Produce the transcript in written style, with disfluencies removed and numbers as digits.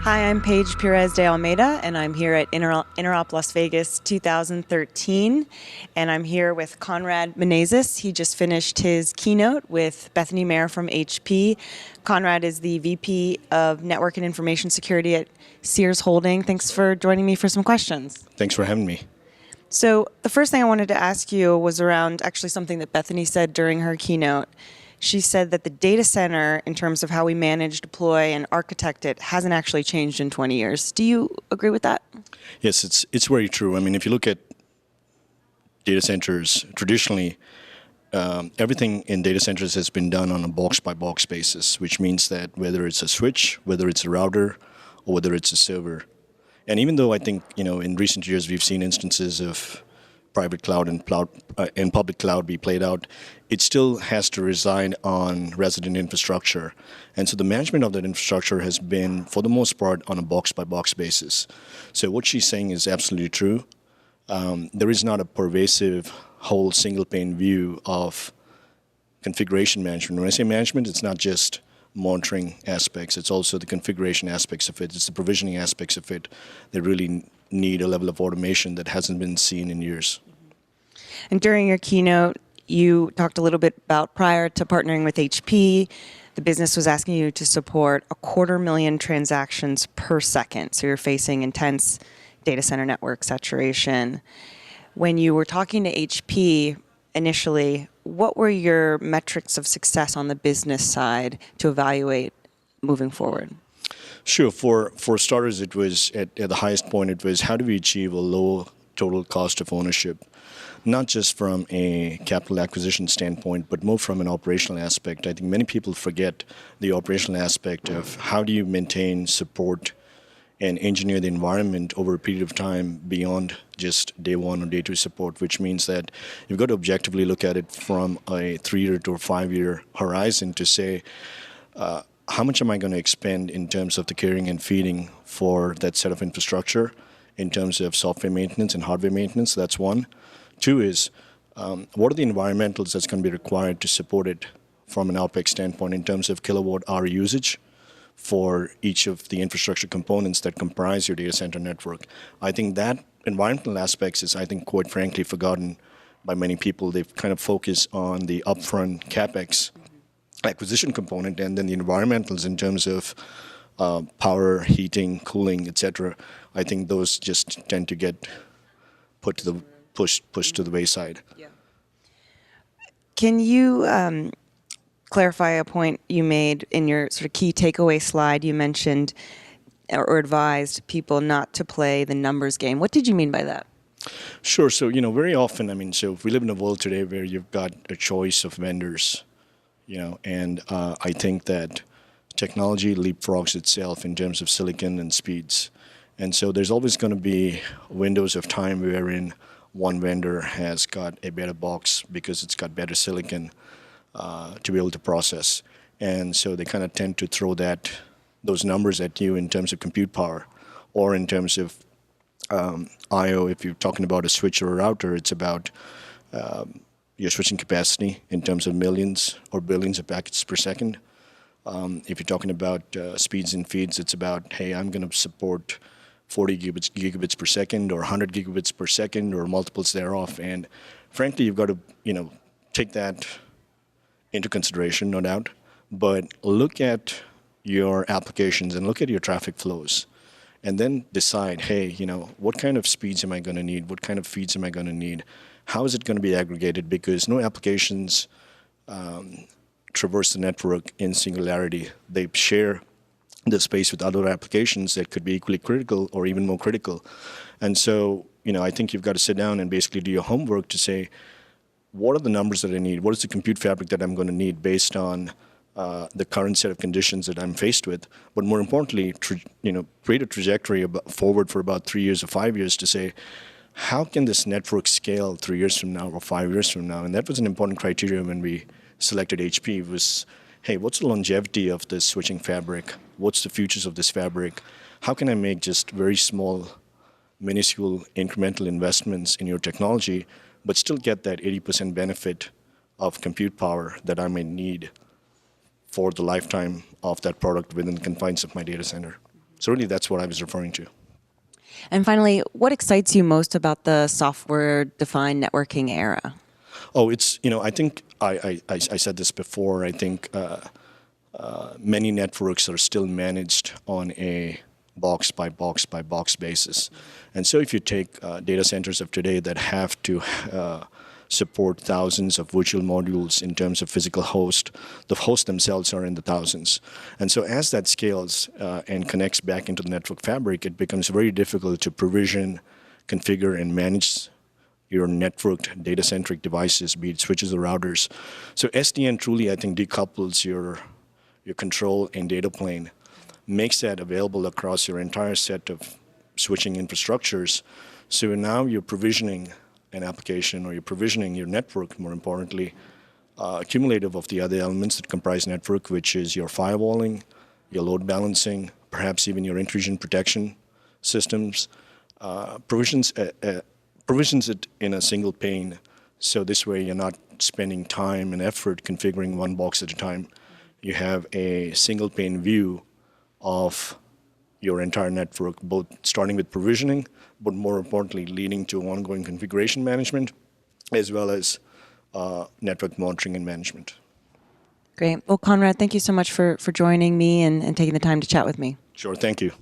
Hi, I'm Paige Perez de Almeida, and I'm here at Interop Las Vegas 2013, and I'm here with Conrad Menezes. He just finished his keynote with Bethany Mayer from HP. Conrad is the VP of Network and Information Security at Sears Holdings. Thanks for joining me for some questions. Thanks for having me. So the first thing I wanted to ask you was around actually something that Bethany said during her keynote. She said that the data center, in terms of how we manage, deploy, and architect it, hasn't actually changed in 20 years. Do you agree with that? Yes, it's very true. I mean, if you look at data centers, traditionally, everything in data centers has been done on a box-by-box basis, which means that whether it's a switch, whether it's a router, or whether it's a server. And even though I think, in recent years we've seen instances of private cloud and public cloud be played out, it still has to reside on resident infrastructure. And so the management of that infrastructure has been, for the most part, on a box-by-box basis. So what she's saying is absolutely true. There is not a pervasive whole single-pane view of configuration management. When I say management, it's not just monitoring aspects, it's also the configuration aspects of it, it's the provisioning aspects of it that really need a level of automation that hasn't been seen in years. And during your keynote, you talked a little bit about, prior to partnering with HP, the business was asking you to support 250,000 transactions per second. So you're facing intense data center network saturation. When you were talking to HP initially, what were your metrics of success on the business side to evaluate moving forward? Sure. For starters, it was at the highest point, it was how do we achieve a low total cost of ownership, not just from a capital acquisition standpoint, but more from an operational aspect. I think many people forget the operational aspect of how do you maintain, support, and engineer the environment over a period of time beyond just day one or day two support, which means that you've got to objectively look at it from a 3-year to a 5-year horizon to say, how much am I going to expend in terms of the carrying and feeding for that set of infrastructure in terms of software maintenance and hardware maintenance? That's one. Two is, what are the environmentals that's going to be required to support it from an OpEx standpoint in terms of kilowatt hour usage for each of the infrastructure components that comprise your data center network? I think that environmental aspects is, I think, quite frankly, forgotten by many people. They've kind of focused on the upfront CapEx acquisition component, and then the environmentals in terms of power, heating, cooling, etc. I think those just tend to get pushed to the wayside. Yeah. Can you clarify a point you made in your sort of key takeaway slide? You mentioned or advised people not to play the numbers game. What did you mean by that? Sure. So, very often, so if we live in a world today where you've got a choice of vendors, and I think that technology leapfrogs itself in terms of silicon and speeds. And so there's always going to be windows of time wherein one vendor has got a better box because it's got better silicon to be able to process. And so they kind of tend to throw those numbers at you in terms of compute power, or in terms of I/O. If you're talking about a switch or a router, it's about your switching capacity in terms of millions or billions of packets per second. If you're talking about speeds and feeds, it's about, hey, I'm going to support 40 gigabits per second, or 100 gigabits per second, or multiples thereof. And frankly, you've got to, take that into consideration, no doubt. But look at your applications and look at your traffic flows, and then decide, hey, what kind of speeds am I going to need? What kind of feeds am I going to need? How is it going to be aggregated? Because no applications traverse the network in singularity. They share the space with other applications that could be equally critical or even more critical. And so, I think you've got to sit down and basically do your homework to say, what are the numbers that I need? What is the compute fabric that I'm going to need based on the current set of conditions that I'm faced with? But more importantly, create a trajectory forward for about 3 years or 5 years to say, how can this network scale 3 years from now or 5 years from now? And that was an important criteria when we selected HP, was, hey, what's the longevity of this switching fabric? What's the futures of this fabric? How can I make just very small, minuscule, incremental investments in your technology, but still get that 80% benefit of compute power that I may need for the lifetime of that product within the confines of my data center? So really, that's what I was referring to. And finally, what excites you most about the software-defined networking era? Oh, it's, I think I said this before. I think many networks are still managed on a box by box by box basis. And so if you take data centers of today that have to support thousands of virtual modules in terms of physical host, the hosts themselves are in the thousands. And so as that scales and connects back into the network fabric, it becomes very difficult to provision, configure, and manage your networked data-centric devices, be it switches or routers. So SDN truly, I think, decouples your control and data plane, makes that available across your entire set of switching infrastructures. So now you're provisioning an application, or you're provisioning your network, more importantly, cumulative of the other elements that comprise network, which is your firewalling, your load balancing, perhaps even your intrusion protection systems, provisions it in a single pane. So this way you're not spending time and effort configuring one box at a time. You have a single pane view of your entire network, both starting with provisioning, but more importantly, leading to ongoing configuration management, as well as network monitoring and management. Great. Well, Conrad, thank you so much for joining me and taking the time to chat with me. Sure, thank you.